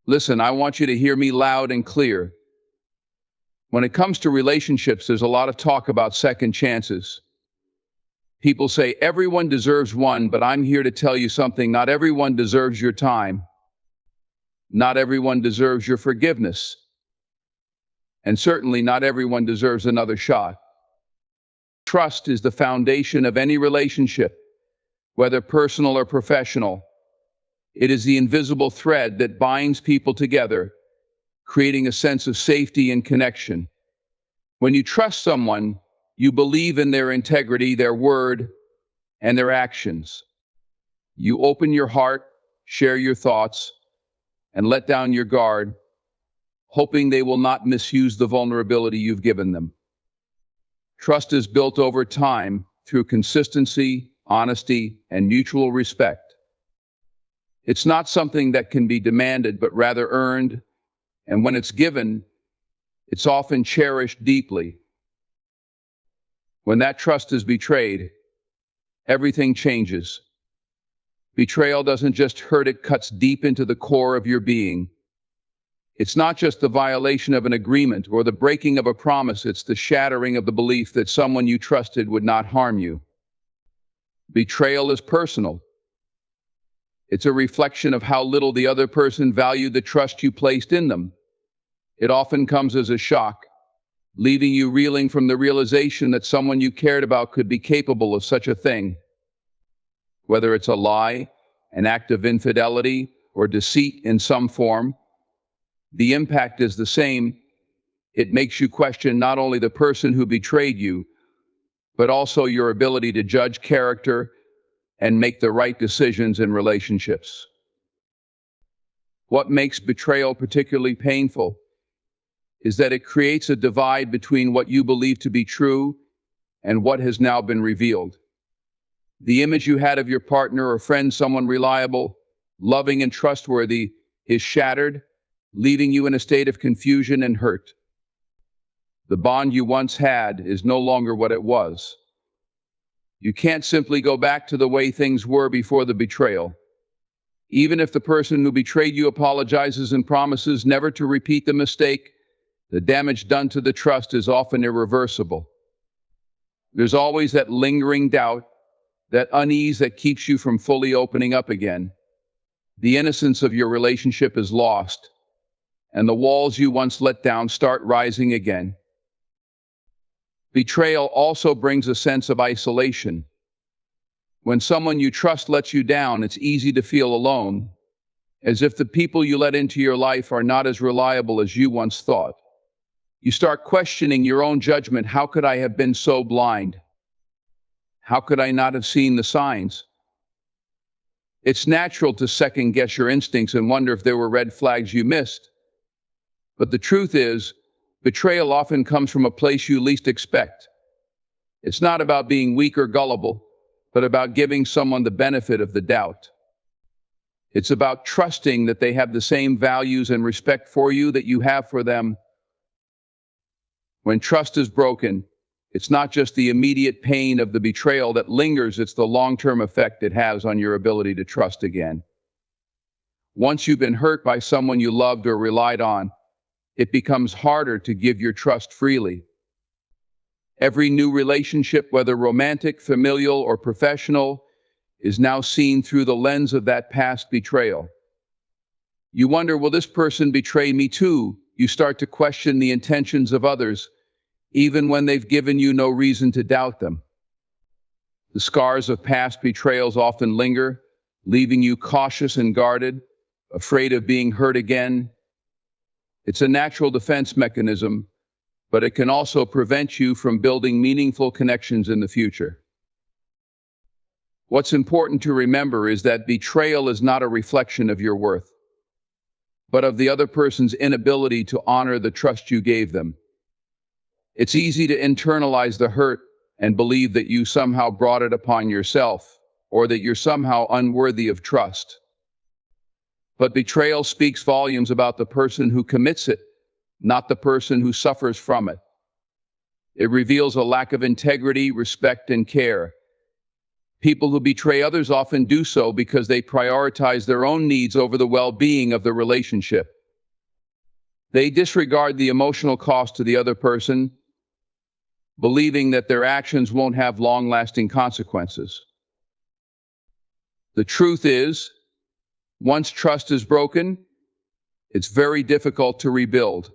Listen, I want you to hear me loud and clear. When it comes to relationships, there's a lot of talk about second chances. People say everyone deserves one, but I'm here to tell you something. Not everyone deserves your time. Not everyone deserves your forgiveness. And certainly not everyone deserves another shot. Trust is the foundation of any relationship, whether personal or professional. It is the invisible thread that binds people together, creating a sense of safety and connection. When you trust someone, you believe in their integrity, their word, and their actions. You open your heart, share your thoughts, and let down your guard, hoping they will not misuse the vulnerability you've given them. Trust is built over time through consistency, honesty, and mutual respect. It's not something that can be demanded, but rather earned, and when it's given, it's often cherished deeply. When that trust is betrayed, everything changes. Betrayal doesn't just hurt, it cuts deep into the core of your being. It's not just the violation of an agreement or the breaking of a promise, it's the shattering of the belief that someone you trusted would not harm you. Betrayal is personal. It's a reflection of how little the other person valued the trust you placed in them. It often comes as a shock, leaving you reeling from the realization that someone you cared about could be capable of such a thing. Whether it's a lie, an act of infidelity, or deceit in some form, the impact is the same. It makes you question not only the person who betrayed you, but also your ability to judge character and make the right decisions in relationships. What makes betrayal particularly painful is that it creates a divide between what you believe to be true and what has now been revealed. The image you had of your partner or friend, someone reliable, loving, and trustworthy, is shattered, leaving you in a state of confusion and hurt. The bond you once had is no longer what it was. You can't simply go back to the way things were before the betrayal. Even if the person who betrayed you apologizes and promises never to repeat the mistake, the damage done to the trust is often irreversible. There's always that lingering doubt, that unease that keeps you from fully opening up again. The innocence of your relationship is lost, and the walls you once let down start rising again. Betrayal also brings a sense of isolation. When someone you trust lets you down, it's easy to feel alone, as if the people you let into your life are not as reliable as you once thought. You start questioning your own judgment. How could I have been so blind? How could I not have seen the signs? It's natural to second-guess your instincts and wonder if there were red flags you missed. But the truth is, betrayal often comes from a place you least expect. It's not about being weak or gullible, but about giving someone the benefit of the doubt. It's about trusting that they have the same values and respect for you that you have for them. When trust is broken, it's not just the immediate pain of the betrayal that lingers, it's the long-term effect it has on your ability to trust again. Once you've been hurt by someone you loved or relied on, it becomes harder to give your trust freely. Every new relationship, whether romantic, familial, or professional, is now seen through the lens of that past betrayal. You wonder, will this person betray me too? You start to question the intentions of others, even when they've given you no reason to doubt them. The scars of past betrayals often linger, leaving you cautious and guarded, afraid of being hurt again. It's a natural defense mechanism, but it can also prevent you from building meaningful connections in the future. What's important to remember is that betrayal is not a reflection of your worth, but of the other person's inability to honor the trust you gave them. It's easy to internalize the hurt and believe that you somehow brought it upon yourself, or that you're somehow unworthy of trust. But betrayal speaks volumes about the person who commits it, not the person who suffers from it. It reveals a lack of integrity, respect, and care. People who betray others often do so because they prioritize their own needs over the well-being of the relationship. They disregard the emotional cost to the other person, believing that their actions won't have long-lasting consequences. The truth is, once trust is broken, it's very difficult to rebuild.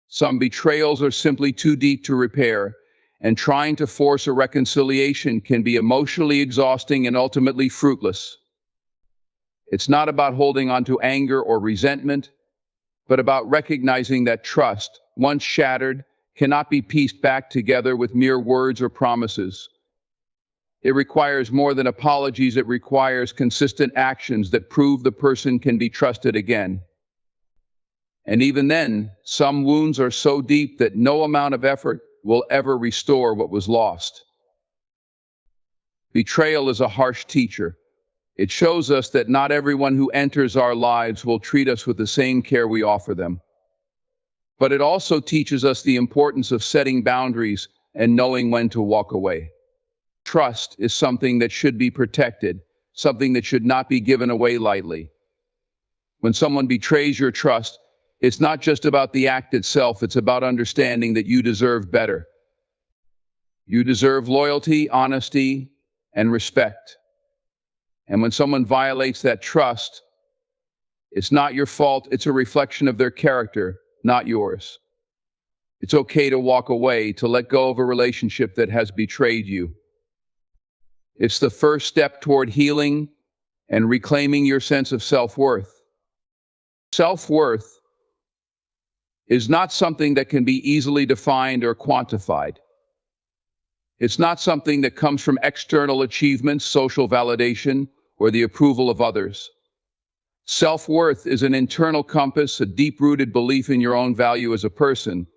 Some betrayals are simply too deep to repair, and trying to force a reconciliation can be emotionally exhausting and ultimately fruitless. It's not about holding on to anger or resentment, but about recognizing that trust, once shattered, cannot be pieced back together with mere words or promises. It requires more than apologies, it requires consistent actions that prove the person can be trusted again. And even then, some wounds are so deep that no amount of effort will ever restore what was lost. Betrayal is a harsh teacher. It shows us that not everyone who enters our lives will treat us with the same care we offer them. But it also teaches us the importance of setting boundaries and knowing when to walk away. Trust is something that should be protected, something that should not be given away lightly. When someone betrays your trust, it's not just about the act itself, it's about understanding that you deserve better. You deserve loyalty, honesty, and respect. And when someone violates that trust, it's not your fault, it's a reflection of their character, not yours. It's okay to walk away, to let go of a relationship that has betrayed you. It's the first step toward healing and reclaiming your sense of self-worth. Self-worth is not something that can be easily defined or quantified. It's not something that comes from external achievements, social validation, or the approval of others. Self-worth is an internal compass, a deep-rooted belief in your own value as a person.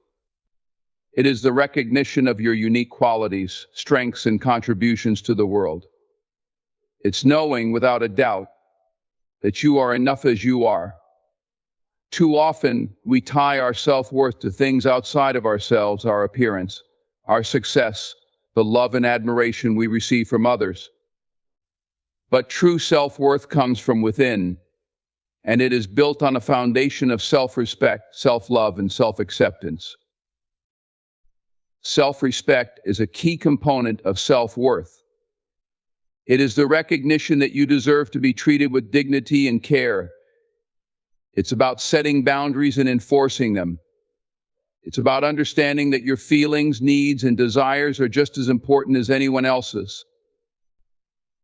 It is the recognition of your unique qualities, strengths, and contributions to the world. It's knowing, without a doubt, that you are enough as you are. Too often, we tie our self-worth to things outside of ourselves, our appearance, our success, the love and admiration we receive from others. But true self-worth comes from within, and it is built on a foundation of self-respect, self-love, and self-acceptance. Self-respect is a key component of self-worth. It is the recognition that you deserve to be treated with dignity and care. It's about setting boundaries and enforcing them. It's about understanding that your feelings, needs, and desires are just as important as anyone else's.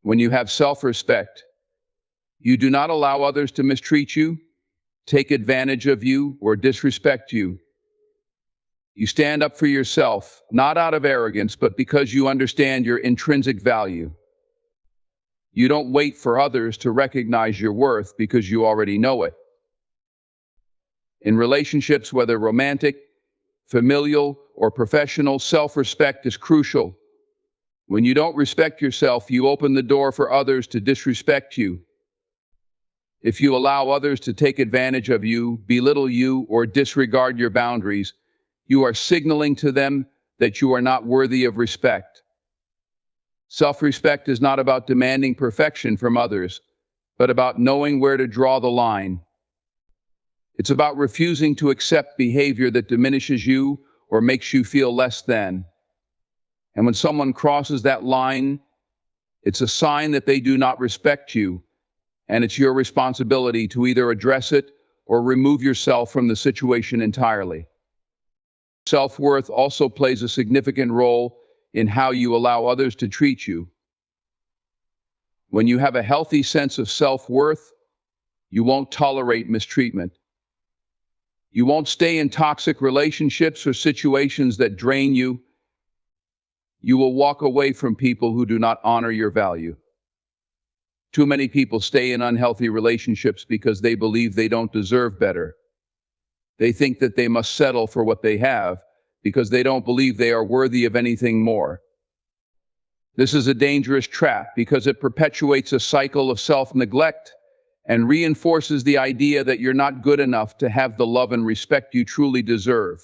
When you have self-respect, you do not allow others to mistreat you, take advantage of you, or disrespect you. You stand up for yourself, not out of arrogance, but because you understand your intrinsic value. You don't wait for others to recognize your worth because you already know it. In relationships, whether romantic, familial, or professional, self-respect is crucial. When you don't respect yourself, you open the door for others to disrespect you. If you allow others to take advantage of you, belittle you, or disregard your boundaries, you are signaling to them that you are not worthy of respect. Self-respect is not about demanding perfection from others, but about knowing where to draw the line. It's about refusing to accept behavior that diminishes you or makes you feel less than. And when someone crosses that line, it's a sign that they do not respect you, and it's your responsibility to either address it or remove yourself from the situation entirely. Self-worth also plays a significant role in how you allow others to treat you. When you have a healthy sense of self-worth, you won't tolerate mistreatment. You won't stay in toxic relationships or situations that drain you. You will walk away from people who do not honor your value. Too many people stay in unhealthy relationships because they believe they don't deserve better. They think that they must settle for what they have because they don't believe they are worthy of anything more. This is a dangerous trap because it perpetuates a cycle of self-neglect and reinforces the idea that you're not good enough to have the love and respect you truly deserve.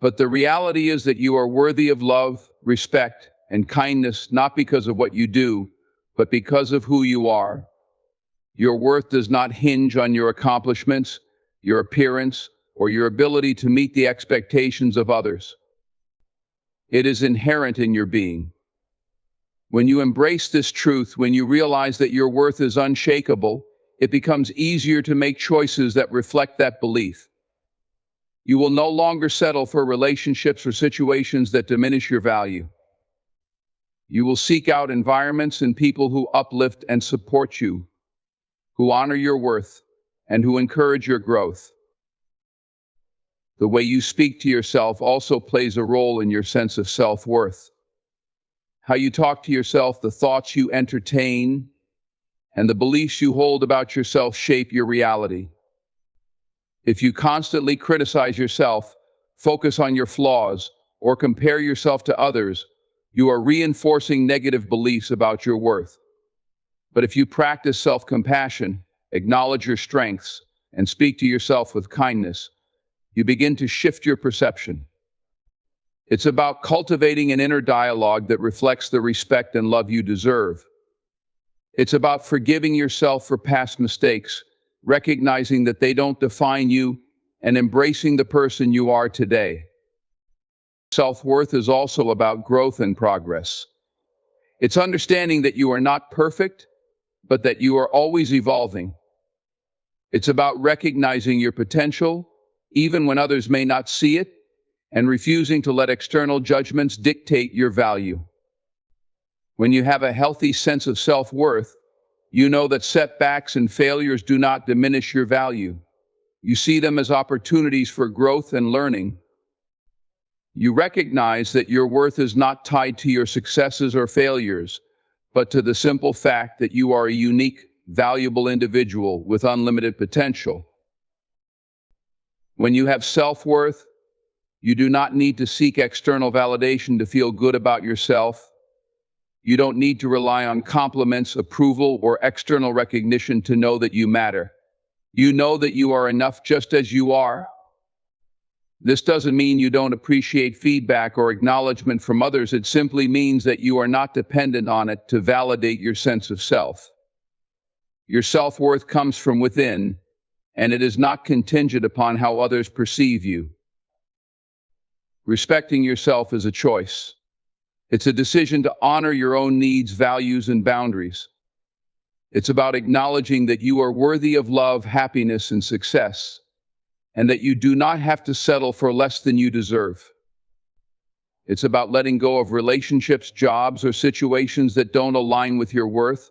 But the reality is that you are worthy of love, respect, and kindness not because of what you do, but because of who you are. Your worth does not hinge on your accomplishments, your appearance, or your ability to meet the expectations of others. It is inherent in your being. When you embrace this truth, when you realize that your worth is unshakable, it becomes easier to make choices that reflect that belief. You will no longer settle for relationships or situations that diminish your value. You will seek out environments and people who uplift and support you, who honor your worth, and who encourage your growth. The way you speak to yourself also plays a role in your sense of self-worth. How you talk to yourself, the thoughts you entertain, and the beliefs you hold about yourself shape your reality. If you constantly criticize yourself, focus on your flaws, or compare yourself to others, you are reinforcing negative beliefs about your worth. But if you practice self-compassion, acknowledge your strengths, and speak to yourself with kindness, you begin to shift your perception. It's about cultivating an inner dialogue that reflects the respect and love you deserve. It's about forgiving yourself for past mistakes, recognizing that they don't define you, and embracing the person you are today. Self-worth is also about growth and progress. It's understanding that you are not perfect, but that you are always evolving. It's about recognizing your potential, even when others may not see it, and refusing to let external judgments dictate your value. When you have a healthy sense of self-worth, you know that setbacks and failures do not diminish your value. You see them as opportunities for growth and learning. You recognize that your worth is not tied to your successes or failures, but to the simple fact that you are a unique, valuable individual with unlimited potential. When you have self-worth, you do not need to seek external validation to feel good about yourself. You don't need to rely on compliments, approval, or external recognition to know that you matter. You know that you are enough just as you are. This doesn't mean you don't appreciate feedback or acknowledgement from others. It simply means that you are not dependent on it to validate your sense of self. Your self-worth comes from within, and it is not contingent upon how others perceive you. Respecting yourself is a choice. It's a decision to honor your own needs, values, and boundaries. It's about acknowledging that you are worthy of love, happiness, and success, and that you do not have to settle for less than you deserve. It's about letting go of relationships, jobs, or situations that don't align with your worth,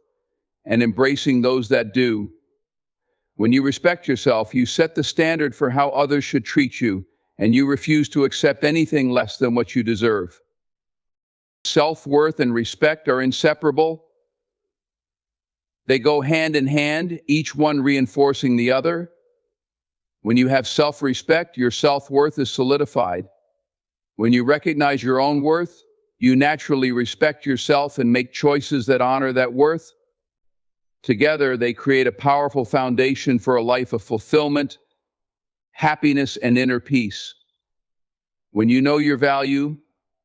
and embracing those that do. When you respect yourself, you set the standard for how others should treat you, and you refuse to accept anything less than what you deserve. Self-worth and respect are inseparable. They go hand in hand, each one reinforcing the other. When you have self-respect, your self-worth is solidified. When you recognize your own worth, you naturally respect yourself and make choices that honor that worth. Together, they create a powerful foundation for a life of fulfillment, happiness, and inner peace. When you know your value,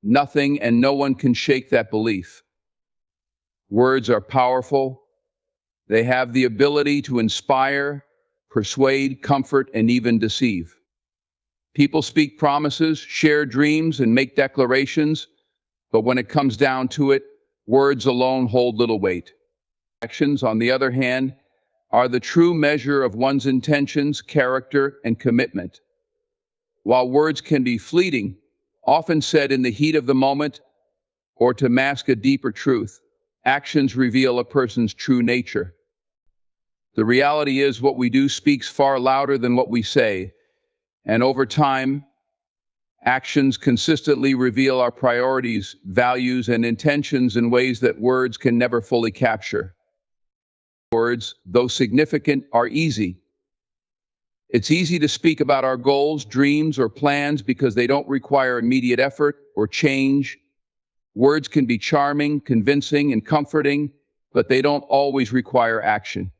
nothing and no one can shake that belief. Words are powerful. They have the ability to inspire, persuade, comfort, and even deceive. People speak promises, share dreams, and make declarations, but when it comes down to it, words alone hold little weight. Actions, on the other hand, are the true measure of one's intentions, character, and commitment. While words can be fleeting, often said in the heat of the moment, or to mask a deeper truth, actions reveal a person's true nature. The reality is, what we do speaks far louder than what we say, and over time, actions consistently reveal our priorities, values, and intentions in ways that words can never fully capture. Words, though significant, are easy. It's easy to speak about our goals, dreams, or plans because they don't require immediate effort or change. Words can be charming, convincing, and comforting, but they don't always require action.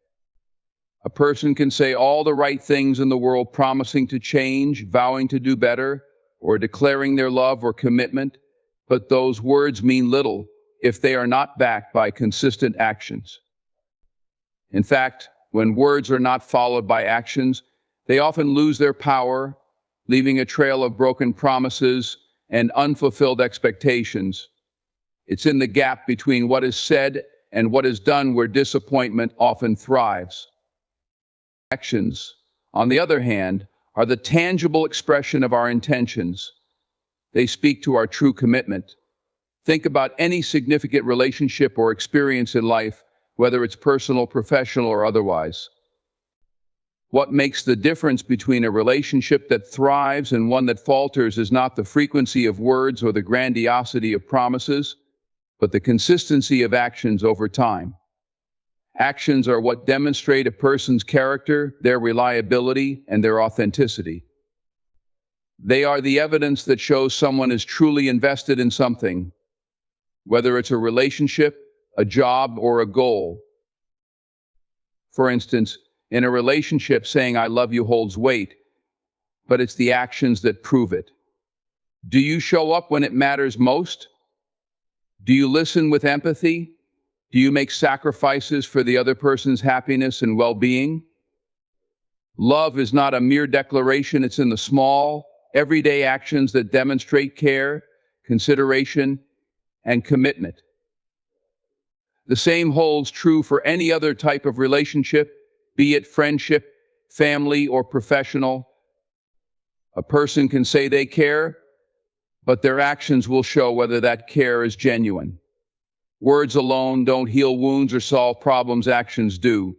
A person can say all the right things in the world, promising to change, vowing to do better, or declaring their love or commitment, but those words mean little if they are not backed by consistent actions. In fact, when words are not followed by actions, they often lose their power, leaving a trail of broken promises and unfulfilled expectations. It's in the gap between what is said and what is done where disappointment often thrives. Actions, on the other hand, are the tangible expression of our intentions. They speak to our true commitment. Think about any significant relationship or experience in life, whether it's personal, professional, or otherwise. What makes the difference between a relationship that thrives and one that falters is not the frequency of words or the grandiosity of promises, but the consistency of actions over time. Actions are what demonstrate a person's character, their reliability, and their authenticity. They are the evidence that shows someone is truly invested in something, whether it's a relationship, a job, or a goal. For instance, in a relationship, saying "I love you" holds weight, but it's the actions that prove it. Do you show up when it matters most? Do you listen with empathy? Do you make sacrifices for the other person's happiness and well-being? Love is not a mere declaration, it's in the small, everyday actions that demonstrate care, consideration, and commitment. The same holds true for any other type of relationship, be it friendship, family, or professional. A person can say they care, but their actions will show whether that care is genuine. Words alone don't heal wounds or solve problems, actions do.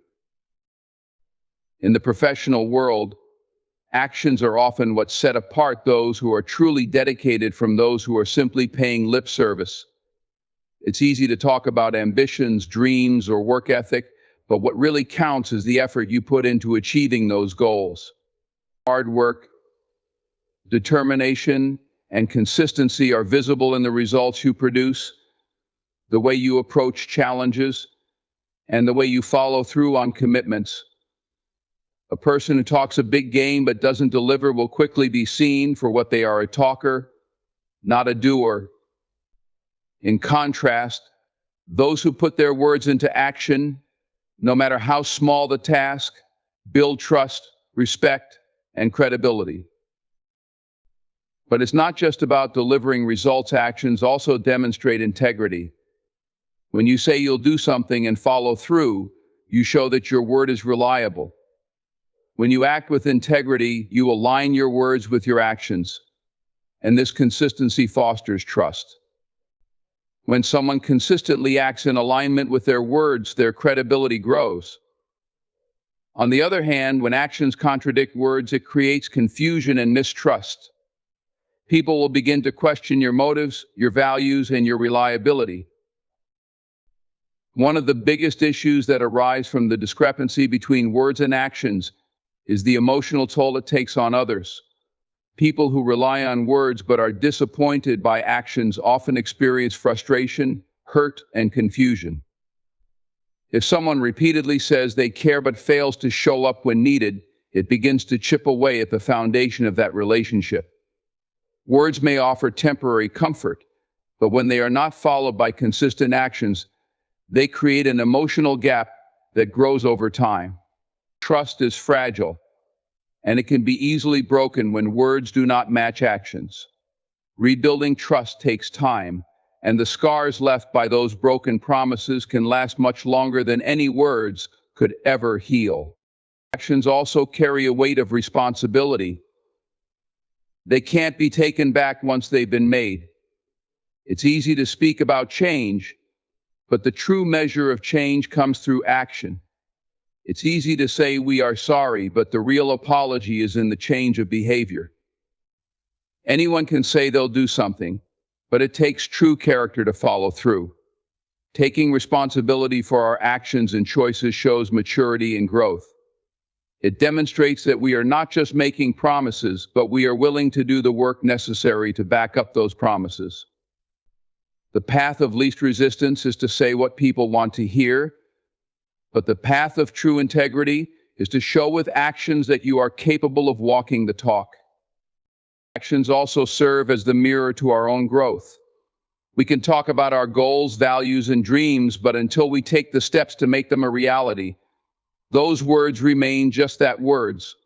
In the professional world, actions are often what set apart those who are truly dedicated from those who are simply paying lip service. It's easy to talk about ambitions, dreams, or work ethic, but what really counts is the effort you put into achieving those goals. Hard work, determination, and consistency are visible in the results you produce, the way you approach challenges, and the way you follow through on commitments. A person who talks a big game but doesn't deliver will quickly be seen for what they are: a talker, not a doer. In contrast, those who put their words into action, no matter how small the task, build trust, respect, and credibility. But it's not just about delivering results. Actions also demonstrate integrity. When you say you'll do something and follow through, you show that your word is reliable. When you act with integrity, you align your words with your actions, and this consistency fosters trust. When someone consistently acts in alignment with their words, their credibility grows. On the other hand, when actions contradict words, it creates confusion and mistrust. People will begin to question your motives, your values, and your reliability. One of the biggest issues that arise from the discrepancy between words and actions is the emotional toll it takes on others. People who rely on words but are disappointed by actions often experience frustration, hurt, and confusion. If someone repeatedly says they care but fails to show up when needed, it begins to chip away at the foundation of that relationship. Words may offer temporary comfort, but when they are not followed by consistent actions, they create an emotional gap that grows over time. Trust is fragile, and it can be easily broken when words do not match actions. Rebuilding trust takes time, and the scars left by those broken promises can last much longer than any words could ever heal. Actions also carry a weight of responsibility. They can't be taken back once they've been made. It's easy to speak about change, but the true measure of change comes through action. It's easy to say we are sorry, but the real apology is in the change of behavior. Anyone can say they'll do something, but it takes true character to follow through. Taking responsibility for our actions and choices shows maturity and growth. It demonstrates that we are not just making promises, but we are willing to do the work necessary to back up those promises. The path of least resistance is to say what people want to hear, but the path of true integrity is to show with actions that you are capable of walking the talk. Actions also serve as the mirror to our own growth. We can talk about our goals, values, and dreams, but until we take the steps to make them a reality, those words remain just that, words.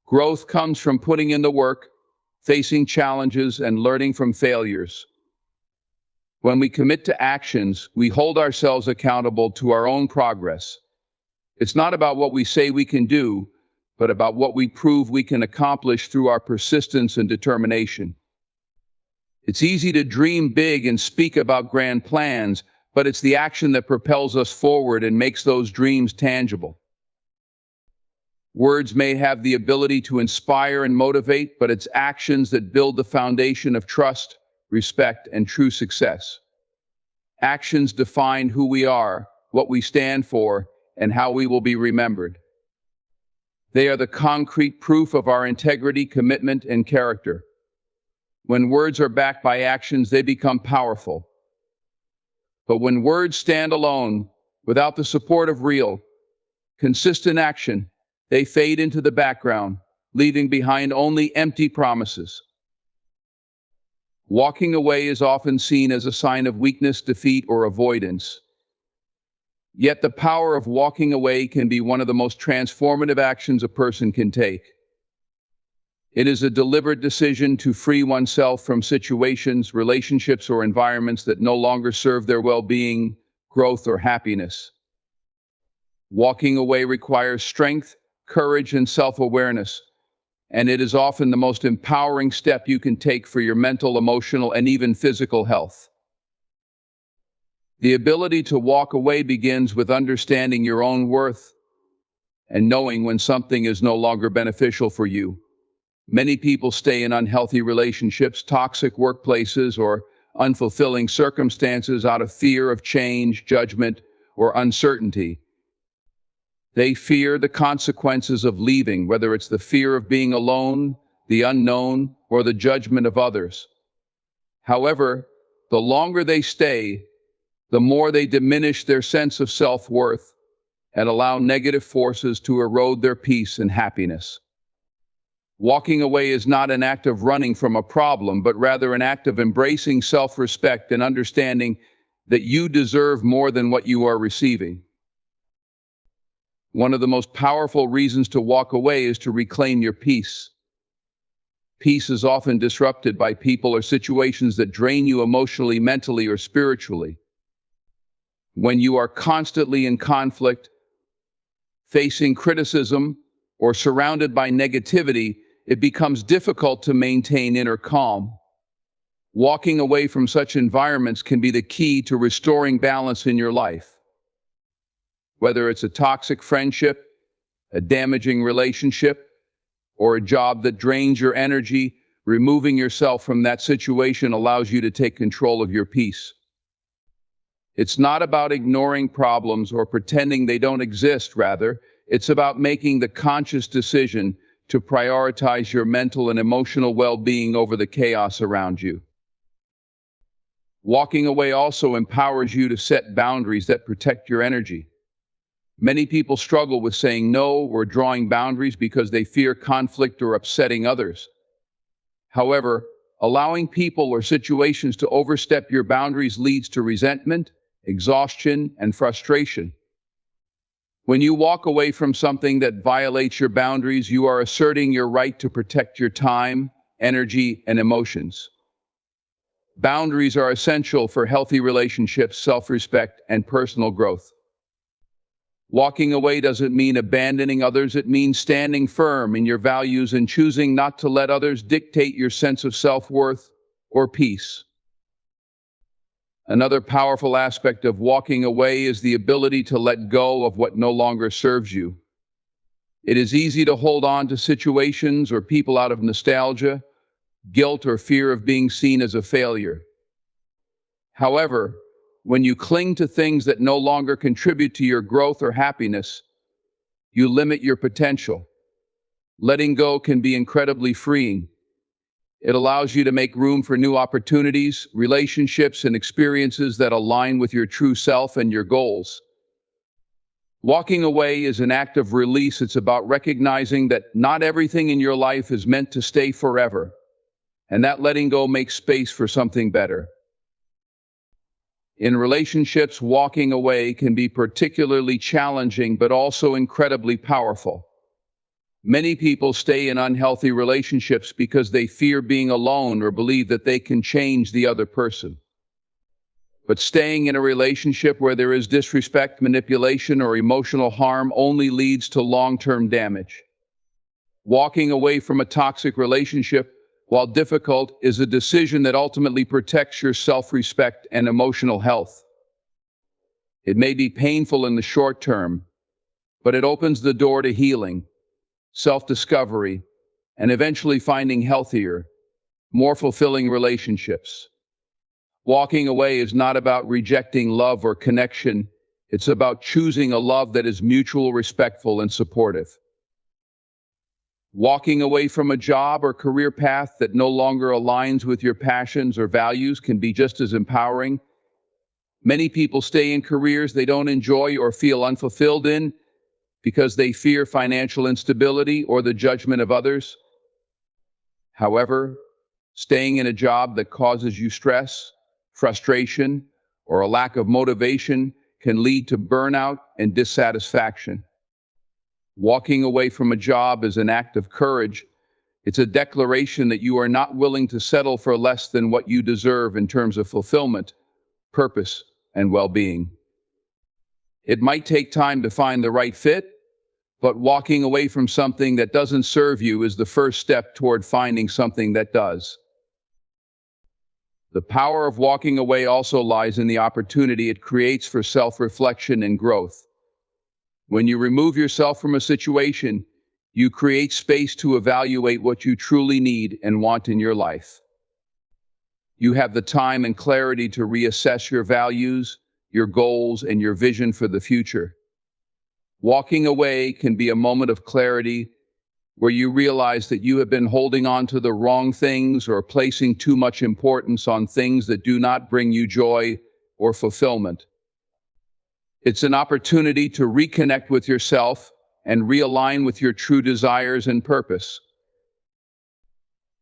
Growth comes from putting in the work, facing challenges, and learning from failures. When we commit to actions, we hold ourselves accountable to our own progress. It's not about what we say we can do, but about what we prove we can accomplish through our persistence and determination. It's easy to dream big and speak about grand plans, but it's the action that propels us forward and makes those dreams tangible. Words may have the ability to inspire and motivate, but it's actions that build the foundation of trust, respect, and true success. Actions define who we are, what we stand for, and how we will be remembered. They are the concrete proof of our integrity, commitment, and character. When words are backed by actions, they become powerful. But when words stand alone, without the support of real, consistent action, they fade into the background, leaving behind only empty promises. Walking away is often seen as a sign of weakness, defeat, or avoidance. Yet the power of walking away can be one of the most transformative actions a person can take. It is a deliberate decision to free oneself from situations, relationships, or environments that no longer serve their well-being, growth, or happiness. Walking away requires strength, courage, and self-awareness, and it is often the most empowering step you can take for your mental, emotional, and even physical health. The ability to walk away begins with understanding your own worth and knowing when something is no longer beneficial for you. Many people stay in unhealthy relationships, toxic workplaces, or unfulfilling circumstances out of fear of change, judgment, or uncertainty. They fear the consequences of leaving, whether it's the fear of being alone, the unknown, or the judgment of others. However, the longer they stay, the more they diminish their sense of self-worth and allow negative forces to erode their peace and happiness. Walking away is not an act of running from a problem, but rather an act of embracing self-respect and understanding that you deserve more than what you are receiving. One of the most powerful reasons to walk away is to reclaim your peace. Peace is often disrupted by people or situations that drain you emotionally, mentally, or spiritually. When you are constantly in conflict, facing criticism, or surrounded by negativity, it becomes difficult to maintain inner calm. Walking away from such environments can be the key to restoring balance in your life. Whether it's a toxic friendship, a damaging relationship, or a job that drains your energy, removing yourself from that situation allows you to take control of your peace. It's not about ignoring problems or pretending they don't exist. Rather, it's about making the conscious decision to prioritize your mental and emotional well-being over the chaos around you. Walking away also empowers you to set boundaries that protect your energy. Many people struggle with saying no or drawing boundaries because they fear conflict or upsetting others. However, allowing people or situations to overstep your boundaries leads to resentment, exhaustion, and frustration. When you walk away from something that violates your boundaries, you are asserting your right to protect your time, energy, and emotions. Boundaries are essential for healthy relationships, self-respect, and personal growth. Walking away doesn't mean abandoning others, it means standing firm in your values and choosing not to let others dictate your sense of self-worth or peace. Another powerful aspect of walking away is the ability to let go of what no longer serves you. It is easy to hold on to situations or people out of nostalgia, guilt, or fear of being seen as a failure. However, when you cling to things that no longer contribute to your growth or happiness, you limit your potential. Letting go can be incredibly freeing. It allows you to make room for new opportunities, relationships, and experiences that align with your true self and your goals. Walking away is an act of release. It's about recognizing that not everything in your life is meant to stay forever, and that letting go makes space for something better. In relationships, walking away can be particularly challenging but also incredibly powerful. Many people stay in unhealthy relationships because they fear being alone or believe that they can change the other person. But staying in a relationship where there is disrespect, manipulation, or emotional harm only leads to long-term damage. Walking away from a toxic relationship, while difficult, is a decision that ultimately protects your self-respect and emotional health. It may be painful in the short term, but it opens the door to healing, self-discovery, and eventually finding healthier, more fulfilling relationships. Walking away is not about rejecting love or connection. It's about choosing a love that is mutual, respectful, and supportive. Walking away from a job or career path that no longer aligns with your passions or values can be just as empowering. Many people stay in careers they don't enjoy or feel unfulfilled in because they fear financial instability or the judgment of others. However, staying in a job that causes you stress, frustration, or a lack of motivation can lead to burnout and dissatisfaction. Walking away from a job is an act of courage. It's a declaration that you are not willing to settle for less than what you deserve in terms of fulfillment, purpose, and well-being. It might take time to find the right fit, but walking away from something that doesn't serve you is the first step toward finding something that does. The power of walking away also lies in the opportunity it creates for self-reflection and growth. When you remove yourself from a situation, you create space to evaluate what you truly need and want in your life. You have the time and clarity to reassess your values, your goals, and your vision for the future. Walking away can be a moment of clarity where you realize that you have been holding on to the wrong things or placing too much importance on things that do not bring you joy or fulfillment. It's an opportunity to reconnect with yourself and realign with your true desires and purpose.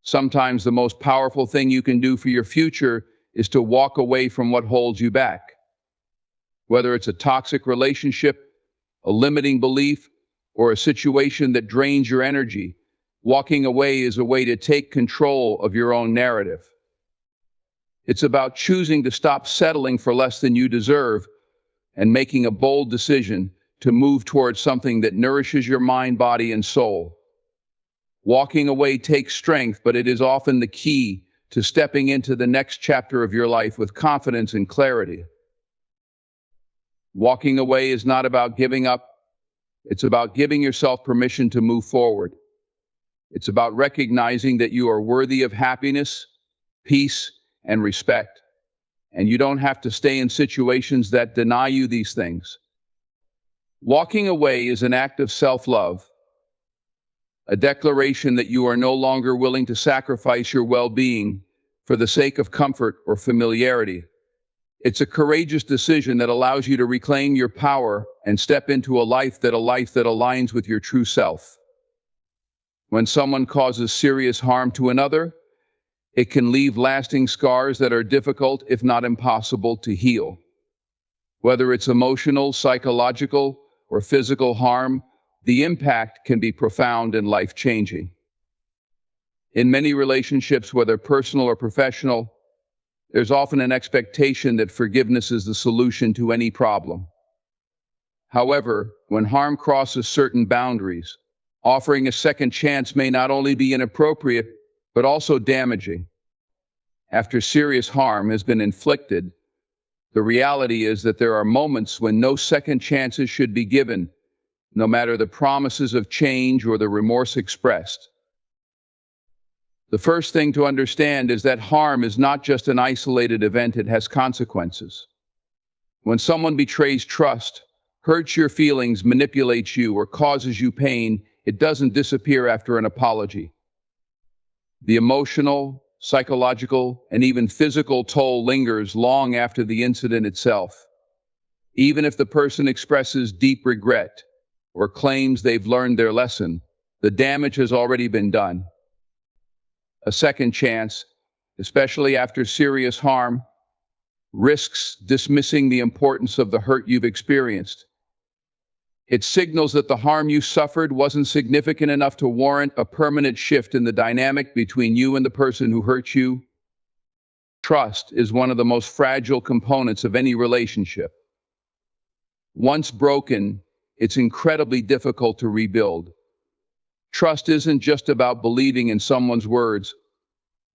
Sometimes the most powerful thing you can do for your future is to walk away from what holds you back. Whether it's a toxic relationship, a limiting belief, or a situation that drains your energy, walking away is a way to take control of your own narrative. It's about choosing to stop settling for less than you deserve and making a bold decision to move towards something that nourishes your mind, body, and soul. Walking away takes strength, but it is often the key to stepping into the next chapter of your life with confidence and clarity. Walking away is not about giving up. It's about giving yourself permission to move forward. It's about recognizing that you are worthy of happiness, peace, and respect. And you don't have to stay in situations that deny you these things. Walking away is an act of self-love, a declaration that you are no longer willing to sacrifice your well-being for the sake of comfort or familiarity. It's a courageous decision that allows you to reclaim your power and step into a life that aligns with your true self. When someone causes serious harm to another, it can leave lasting scars that are difficult, if not impossible, to heal. Whether it's emotional, psychological, or physical harm, the impact can be profound and life-changing. In many relationships, whether personal or professional, there's often an expectation that forgiveness is the solution to any problem. However, when harm crosses certain boundaries, offering a second chance may not only be inappropriate, but also damaging. After serious harm has been inflicted, the reality is that there are moments when no second chances should be given, no matter the promises of change or the remorse expressed. The first thing to understand is that harm is not just an isolated event, it has consequences. When someone betrays trust, hurts your feelings, manipulates you, or causes you pain, it doesn't disappear after an apology. The emotional, psychological, and even physical toll lingers long after the incident itself. Even if the person expresses deep regret or claims they've learned their lesson, the damage has already been done. A second chance, especially after serious harm, risks dismissing the importance of the hurt you've experienced. It signals that the harm you suffered wasn't significant enough to warrant a permanent shift in the dynamic between you and the person who hurt you. Trust is one of the most fragile components of any relationship. Once broken, it's incredibly difficult to rebuild. Trust isn't just about believing in someone's words.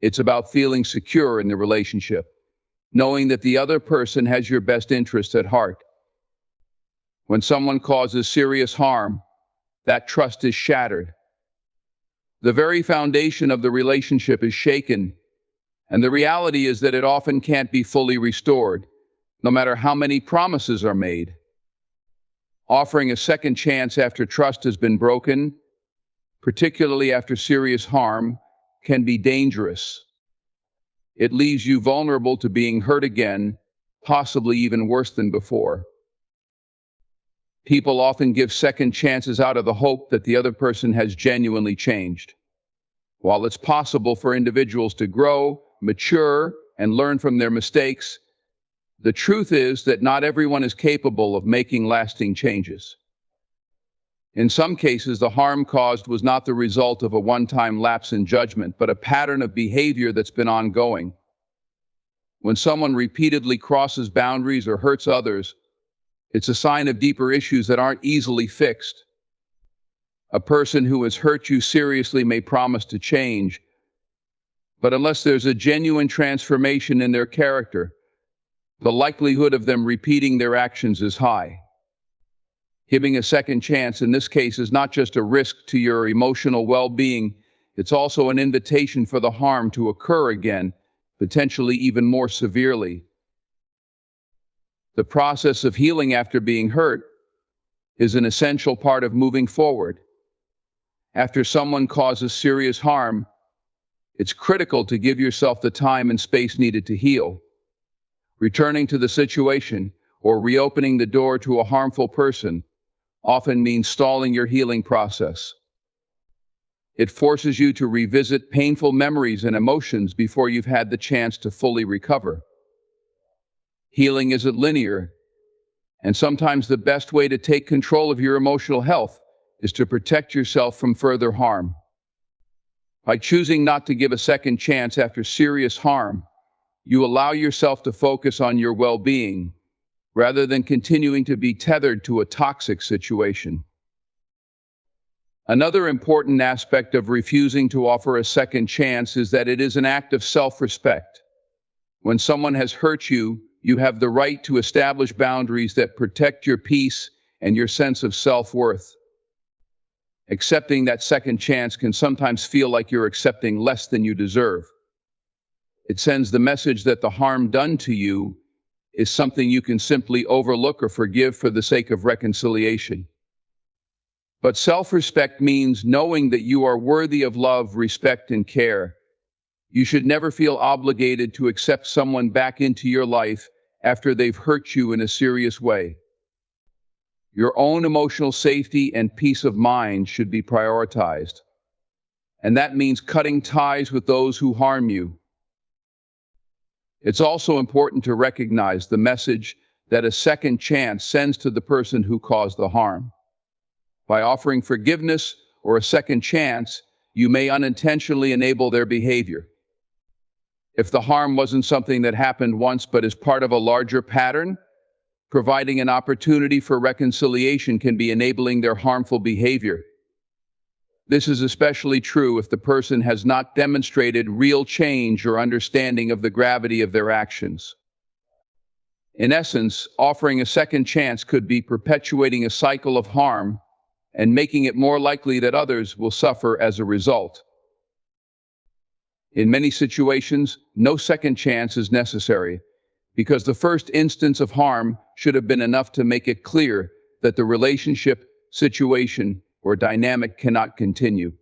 It's about feeling secure in the relationship, knowing that the other person has your best interests at heart. When someone causes serious harm, that trust is shattered. The very foundation of the relationship is shaken, and the reality is that it often can't be fully restored, no matter how many promises are made. Offering a second chance after trust has been broken, particularly after serious harm, can be dangerous. It leaves you vulnerable to being hurt again, possibly even worse than before. People often give second chances out of the hope that the other person has genuinely changed. While it's possible for individuals to grow, mature, and learn from their mistakes, the truth is that not everyone is capable of making lasting changes. In some cases, the harm caused was not the result of a one-time lapse in judgment, but a pattern of behavior that's been ongoing. When someone repeatedly crosses boundaries or hurts others, it's a sign of deeper issues that aren't easily fixed. A person who has hurt you seriously may promise to change, but unless there's a genuine transformation in their character, the likelihood of them repeating their actions is high. Giving a second chance in this case is not just a risk to your emotional well-being, it's also an invitation for the harm to occur again, potentially even more severely. The process of healing after being hurt is an essential part of moving forward. After someone causes serious harm, it's critical to give yourself the time and space needed to heal. Returning to the situation or reopening the door to a harmful person often means stalling your healing process. It forces you to revisit painful memories and emotions before you've had the chance to fully recover. Healing isn't linear, and sometimes the best way to take control of your emotional health is to protect yourself from further harm. By choosing not to give a second chance after serious harm, you allow yourself to focus on your well-being, rather than continuing to be tethered to a toxic situation. Another important aspect of refusing to offer a second chance is that it is an act of self-respect. When someone has hurt you, you have the right to establish boundaries that protect your peace and your sense of self-worth. Accepting that second chance can sometimes feel like you're accepting less than you deserve. It sends the message that the harm done to you is something you can simply overlook or forgive for the sake of reconciliation. But self-respect means knowing that you are worthy of love, respect, and care. You should never feel obligated to accept someone back into your life after they've hurt you in a serious way. Your own emotional safety and peace of mind should be prioritized. And that means cutting ties with those who harm you. It's also important to recognize the message that a second chance sends to the person who caused the harm. By offering forgiveness or a second chance, you may unintentionally enable their behavior. If the harm wasn't something that happened once but is part of a larger pattern, providing an opportunity for reconciliation can be enabling their harmful behavior. This is especially true if the person has not demonstrated real change or understanding of the gravity of their actions. In essence, offering a second chance could be perpetuating a cycle of harm and making it more likely that others will suffer as a result. In many situations, no second chance is necessary, because the first instance of harm should have been enough to make it clear that the relationship, situation, or dynamic cannot continue.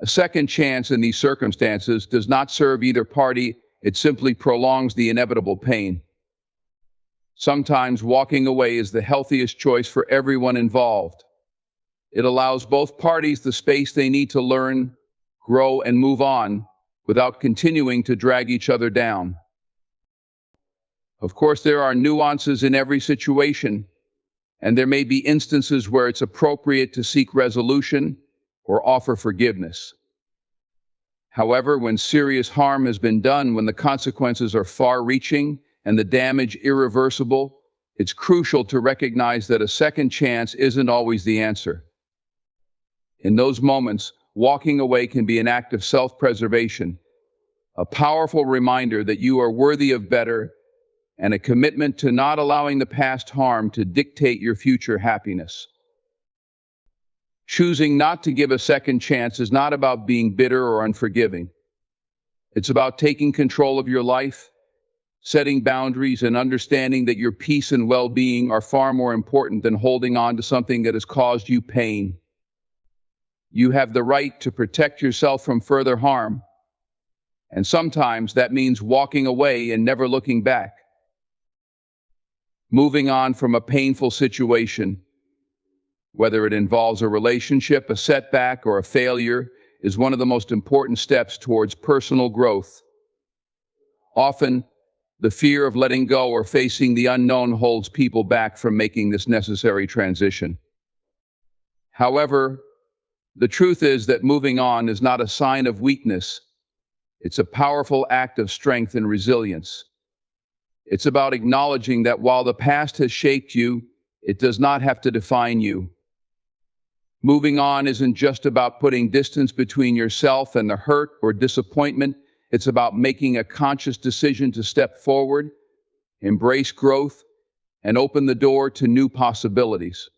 A second chance in these circumstances does not serve either party, it simply prolongs the inevitable pain. Sometimes walking away is the healthiest choice for everyone involved. It allows both parties the space they need to learn, grow, and move on without continuing to drag each other down. Of course, there are nuances in every situation, and there may be instances where it's appropriate to seek resolution or offer forgiveness. However, when serious harm has been done, when the consequences are far-reaching and the damage irreversible, it's crucial to recognize that a second chance isn't always the answer. In those moments, walking away can be an act of self-preservation, a powerful reminder that you are worthy of better, and a commitment to not allowing the past harm to dictate your future happiness. Choosing not to give a second chance is not about being bitter or unforgiving. It's about taking control of your life, setting boundaries, and understanding that your peace and well-being are far more important than holding on to something that has caused you pain. You have the right to protect yourself from further harm, and sometimes that means walking away and never looking back. Moving on from a painful situation, whether it involves a relationship, a setback, or a failure, is one of the most important steps towards personal growth. Often, the fear of letting go or facing the unknown holds people back from making this necessary transition. However, the truth is that moving on is not a sign of weakness. It's a powerful act of strength and resilience. It's about acknowledging that while the past has shaped you, it does not have to define you. Moving on isn't just about putting distance between yourself and the hurt or disappointment. It's about making a conscious decision to step forward, embrace growth, and open the door to new possibilities.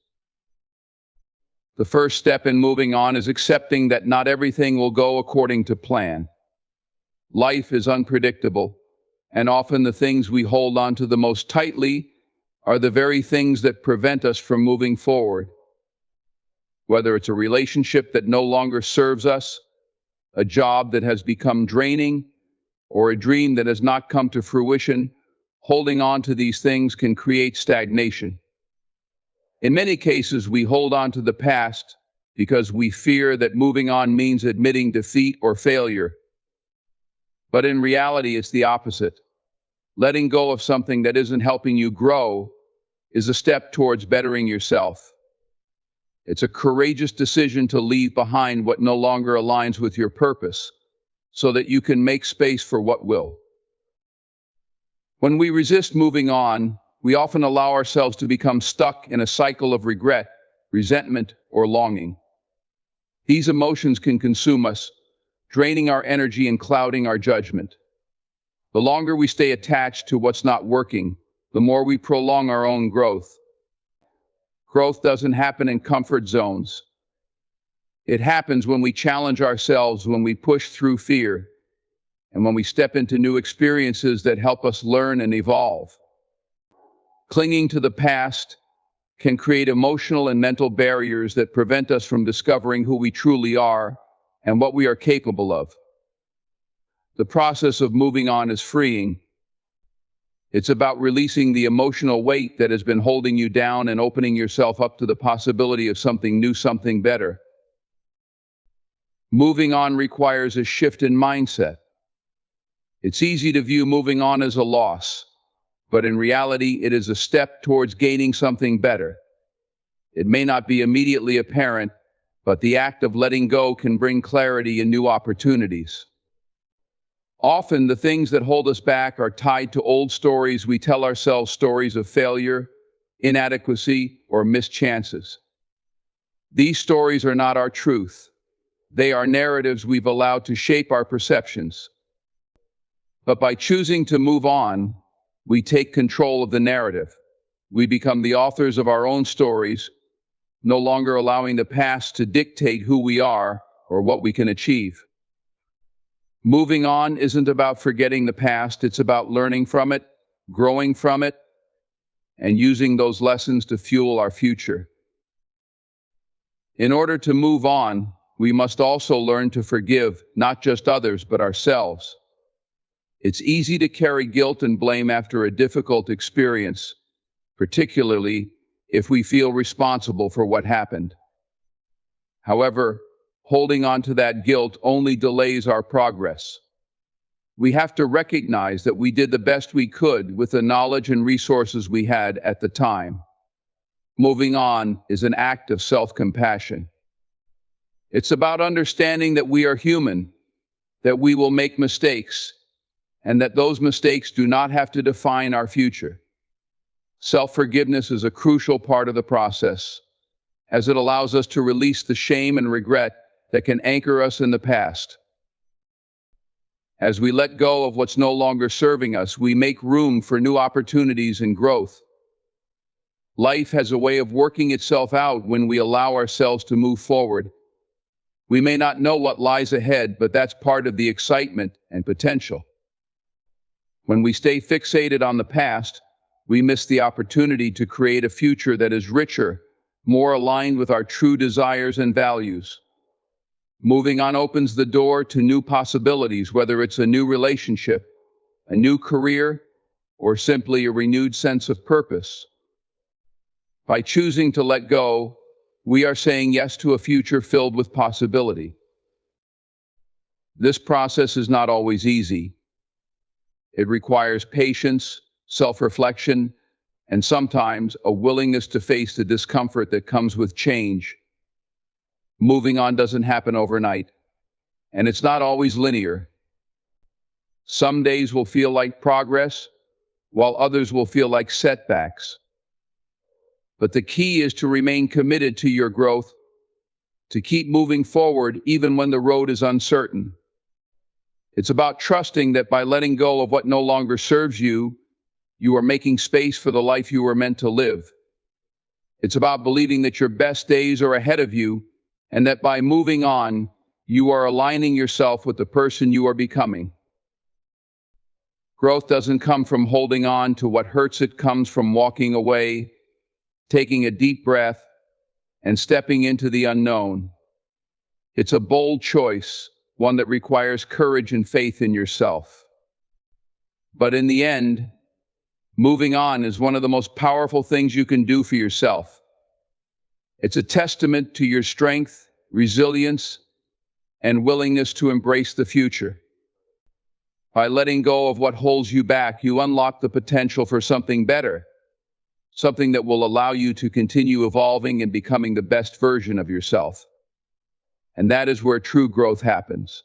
The first step in moving on is accepting that not everything will go according to plan. Life is unpredictable, and often the things we hold on to the most tightly are the very things that prevent us from moving forward. Whether it's a relationship that no longer serves us, a job that has become draining, or a dream that has not come to fruition, holding on to these things can create stagnation. In many cases, we hold on to the past because we fear that moving on means admitting defeat or failure. But in reality, it's the opposite. Letting go of something that isn't helping you grow is a step towards bettering yourself. It's a courageous decision to leave behind what no longer aligns with your purpose, so that you can make space for what will. When we resist moving on, we often allow ourselves to become stuck in a cycle of regret, resentment, or longing. These emotions can consume us, draining our energy and clouding our judgment. The longer we stay attached to what's not working, the more we prolong our own growth. Growth doesn't happen in comfort zones. It happens when we challenge ourselves, when we push through fear, and when we step into new experiences that help us learn and evolve. Clinging to the past can create emotional and mental barriers that prevent us from discovering who we truly are and what we are capable of. The process of moving on is freeing. It's about releasing the emotional weight that has been holding you down and opening yourself up to the possibility of something new, something better. Moving on requires a shift in mindset. It's easy to view moving on as a loss, but in reality, it is a step towards gaining something better. It may not be immediately apparent, but the act of letting go can bring clarity and new opportunities. Often, the things that hold us back are tied to old stories we tell ourselves, stories of failure, inadequacy, or missed chances. These stories are not our truth. They are narratives we've allowed to shape our perceptions. But by choosing to move on, we take control of the narrative. We become the authors of our own stories, no longer allowing the past to dictate who we are or what we can achieve. Moving on isn't about forgetting the past, it's about learning from it, growing from it, and using those lessons to fuel our future. In order to move on, we must also learn to forgive not just others, but ourselves. It's easy to carry guilt and blame after a difficult experience, particularly if we feel responsible for what happened. However, holding on to that guilt only delays our progress. We have to recognize that we did the best we could with the knowledge and resources we had at the time. Moving on is an act of self-compassion. It's about understanding that we are human, that we will make mistakes, and that those mistakes do not have to define our future. Self-forgiveness is a crucial part of the process, as it allows us to release the shame and regret that can anchor us in the past. As we let go of what's no longer serving us, we make room for new opportunities and growth. Life has a way of working itself out when we allow ourselves to move forward. We may not know what lies ahead, but that's part of the excitement and potential. When we stay fixated on the past, we miss the opportunity to create a future that is richer, more aligned with our true desires and values. Moving on opens the door to new possibilities, whether it's a new relationship, a new career, or simply a renewed sense of purpose. By choosing to let go, we are saying yes to a future filled with possibility. This process is not always easy. It requires patience, self-reflection, and sometimes a willingness to face the discomfort that comes with change. Moving on doesn't happen overnight, and it's not always linear. Some days will feel like progress, while others will feel like setbacks. But the key is to remain committed to your growth, to keep moving forward even when the road is uncertain. It's about trusting that by letting go of what no longer serves you, you are making space for the life you were meant to live. It's about believing that your best days are ahead of you, and that by moving on, you are aligning yourself with the person you are becoming. Growth doesn't come from holding on to what hurts, it comes from walking away, taking a deep breath, and stepping into the unknown. It's a bold choice, one that requires courage and faith in yourself. But in the end, moving on is one of the most powerful things you can do for yourself. It's a testament to your strength, resilience, and willingness to embrace the future. By letting go of what holds you back, you unlock the potential for something better, something that will allow you to continue evolving and becoming the best version of yourself. And that is where true growth happens.